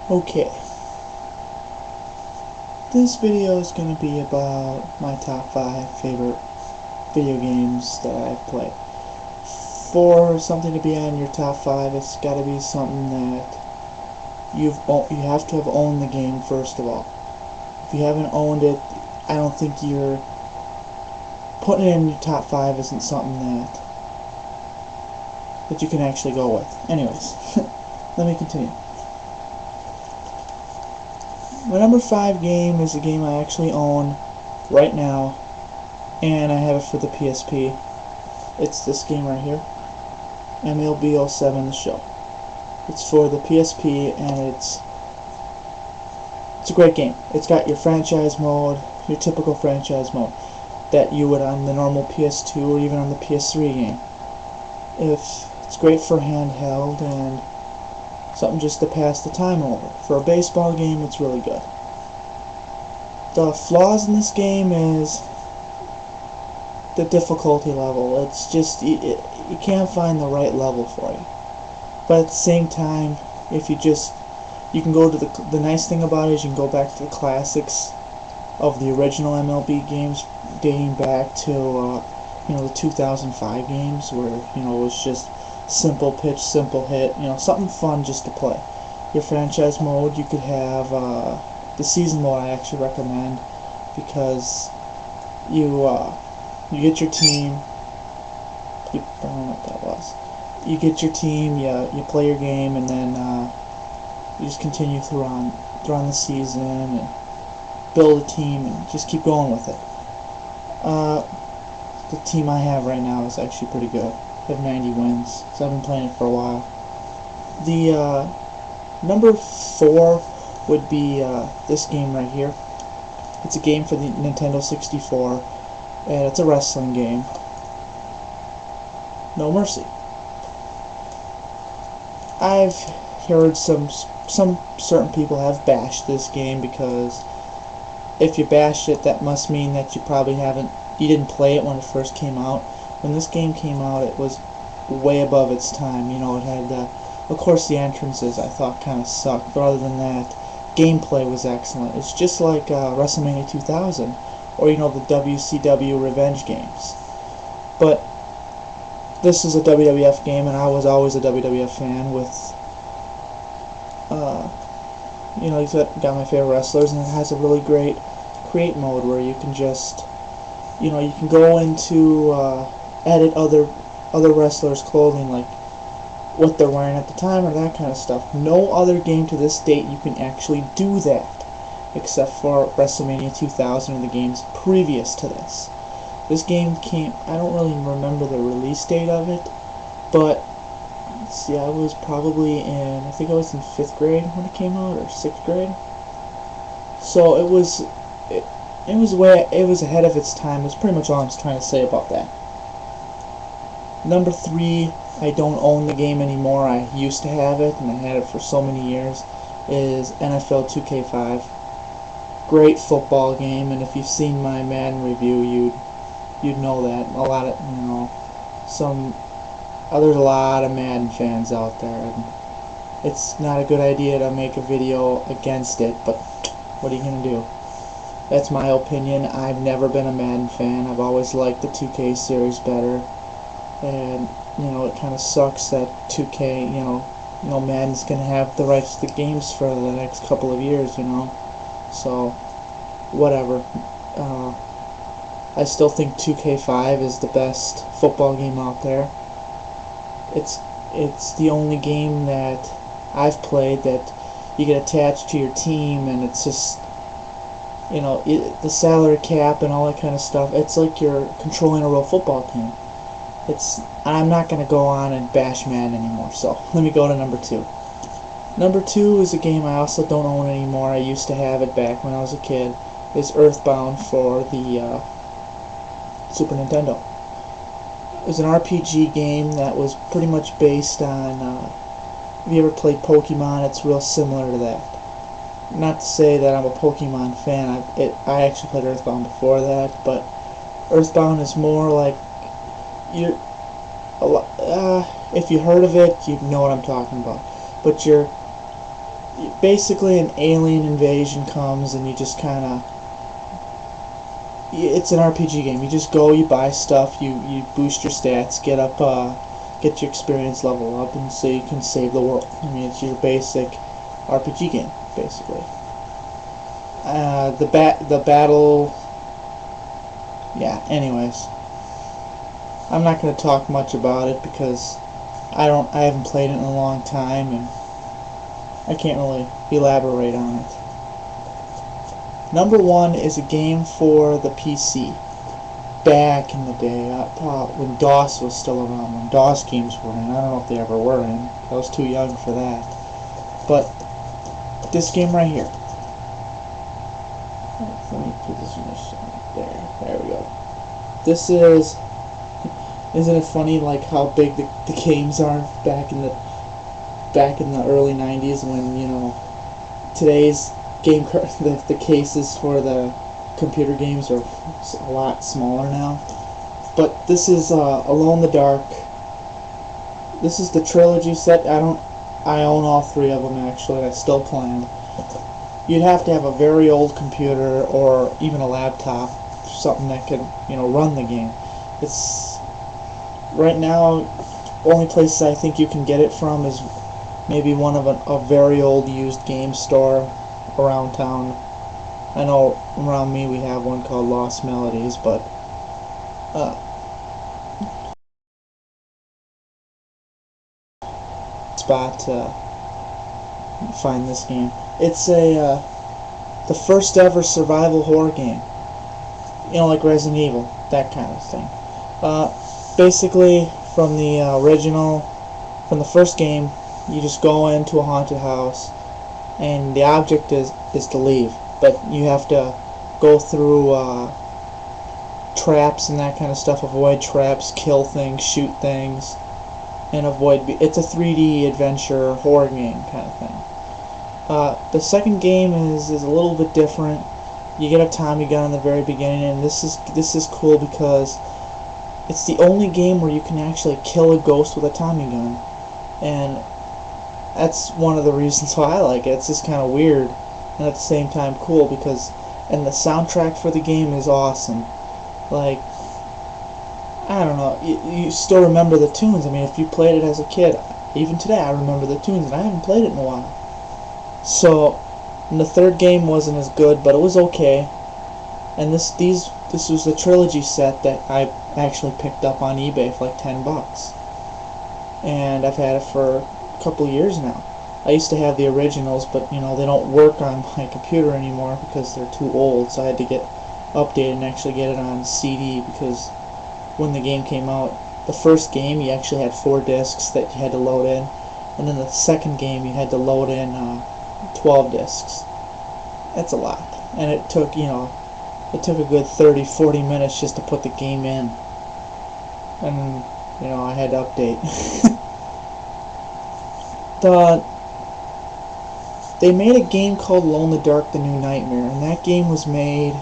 Okay, this video is going to be about my top 5 favorite video games that I've played. For something to be on your top 5, it's got to be something that you have to have owned the game first of all. If you haven't owned it, I don't think you're putting it in your top 5 isn't something that you can actually go with. Anyways, let me continue. My number 5 game is a game I actually own right now, and I have it for the PSP. It's this game right here, MLB 07 The Show. It's for the PSP, and it's a great game. It's got your franchise mode, your typical franchise mode that you would on the normal PS2 or even on the PS3 game. It's great for handheld and something just to pass the time over. For a baseball game, it's really good. The flaws in this game is the difficulty level. It's just, you can't find the right level for you. But at the same time, if you can go to the nice thing about it is you can go back to the classics of the original MLB games dating back to the 2005 games where it was just simple pitch, simple hit, something fun just to play. Your franchise mode, you could have the season mode. I actually recommend because you get your team. I don't know what that was. You get your team, you play your game, and then you just continue throughout the season and build a team and just keep going with it. The team I have right now is actually pretty good. I have 90 wins, so I've been playing it for a while. The number 4 would be this game right here. It's a game for the Nintendo 64, and it's a wrestling game. No Mercy. I've heard some certain people have bashed this game because if you bashed it, that must mean that you didn't play it when it first came out. When this game came out, it was way above its time. It had, of course, the entrances I thought kind of sucked, but other than that, gameplay was excellent. It's just like WrestleMania 2000, or the WCW Revenge games. But this is a WWF game, and I was always a WWF fan. With, he's got my favorite wrestlers, and it has a really great create mode where you can just, you can go into edit other wrestlers' clothing, like what they're wearing at the time or that kind of stuff. No other game to this date you can actually do that, except for WrestleMania 2000 and the games previous to this. This game came, I don't really remember the release date of it, but let's see, I was probably I think I was in 5th grade when it came out, or 6th grade. So it was ahead of its time. That's pretty much all I'm trying to say about that. Number 3, I don't own the game anymore. I used to have it, and I had it for so many years, is NFL 2K5. Great football game, and if you've seen my Madden review, you'd know that. A lot of, there's a lot of Madden fans out there, and it's not a good idea to make a video against it, but what are you going to do? That's my opinion. I've never been a Madden fan. I've always liked the 2K series better, and it kind of sucks that 2K, Madden's going to have the rights to the games for the next couple of years, so whatever. I still think 2K5 is the best football game out there. It's the only game that I've played that you get attached to your team, and it's just, the salary cap and all that kind of stuff. It's like you're controlling a real football team. I'm not going to go on and bash Madden anymore, so let me go to number 2. Number 2 is a game I also don't own anymore. I used to have it back when I was a kid. It's Earthbound for the Super Nintendo. It was an RPG game that was pretty much based on, if you ever played Pokemon, it's real similar to that. Not to say that I'm a Pokemon fan. I actually played Earthbound before that, but Earthbound is more like if you heard of it, you know what I'm talking about. But you're basically an alien invasion comes and you just kind of, it's an RPG game. You just go, you buy stuff, you boost your stats, get your experience level up, and so you can save the world. I mean, it's your basic RPG game, basically. The battle, yeah. Anyways, I'm not going to talk much about it because I haven't played it in a long time, and I can't really elaborate on it. Number 1 is a game for the PC. Back in the day, when DOS was still around, when DOS games were in. I don't know if they ever were in. I was too young for that. But this game right here. Let me position this there. There we go. This is. Isn't it funny, like how big the games are back in the early '90s when, you know, today's the cases for the computer games are a lot smaller now. But this is Alone in the Dark. This is the trilogy set. I own all 3 of them actually. I still play them. You'd have to have a very old computer or even a laptop, something that could, you know, run the game. It's right now only places I think you can get it from is maybe one of a very old used game store around town. I know around me we have one called Lost Melodies, but spot to find this game. It's the first ever survival horror game. You know, like Resident Evil, that kind of thing. Basically, from the from the first game, you just go into a haunted house, and the object is to leave, but you have to go through traps and that kind of stuff, avoid traps, kill things, shoot things, and avoid. It's a 3D adventure horror game kind of thing. The second game is a little bit different. You get a Tommy gun in the very beginning, and this is cool because it's the only game where you can actually kill a ghost with a Tommy gun, and that's one of the reasons why I like it. It's just kind of weird, and at the same time cool because, and the soundtrack for the game is awesome. Like, I don't know, you still remember the tunes. I mean, if you played it as a kid, even today I remember the tunes, and I haven't played it in a while. So, and the third game wasn't as good, but it was okay. And this was the trilogy set that I actually picked up on eBay for like $10, and I've had it for a couple of years now. I used to have the originals, but you know, they don't work on my computer anymore because they're too old, so I had to get updated and actually get it on CD, because when the game came out, the first game you actually had 4 discs that you had to load in, and then the second game you had to load in 12 discs. That's a lot, and it took, you know, it took a good 30-40 minutes just to put the game in, and you know, I had to update. They made a game called Alone in the Dark: The New Nightmare, and that game was made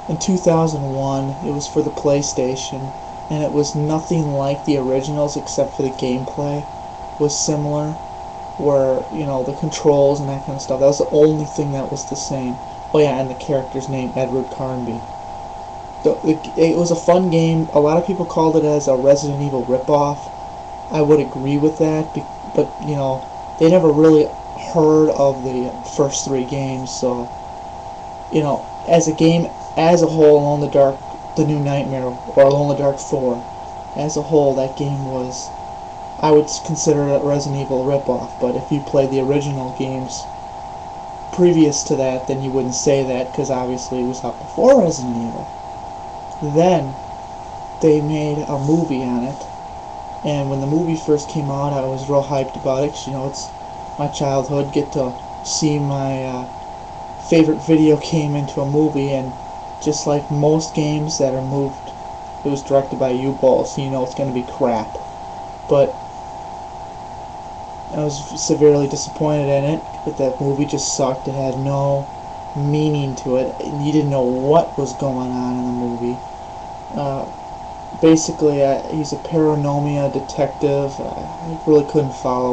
in 2001. It was for the PlayStation, and it was nothing like the originals except for the gameplay was similar, where, you know, the controls and that kind of stuff. That was the only thing that was the same. Oh yeah, and the character's name, Edward Carnby. It was a fun game. A lot of people called it as a Resident Evil ripoff. I would agree with that, but you know, they never really heard of the first 3 games, so, you know, as a game as a whole, Alone in the Dark: The New Nightmare, or Alone in the Dark 4, as a whole, that game was, I would consider it a Resident Evil ripoff. But if you played the original games previous to that, then you wouldn't say that, because obviously it was out before Resident Evil. Then they made a movie on it, and when the movie first came out, I was real hyped about it, 'cause, you know, it's my childhood, get to see my favorite video game into a movie, and just like most games that are moved, it was directed by U-Ball, so you know it's going to be crap. But I was severely disappointed in it, but that movie just sucked. It had no meaning to it. You didn't know what was going on in the movie. Basically, he's a paranormia detective. I really couldn't follow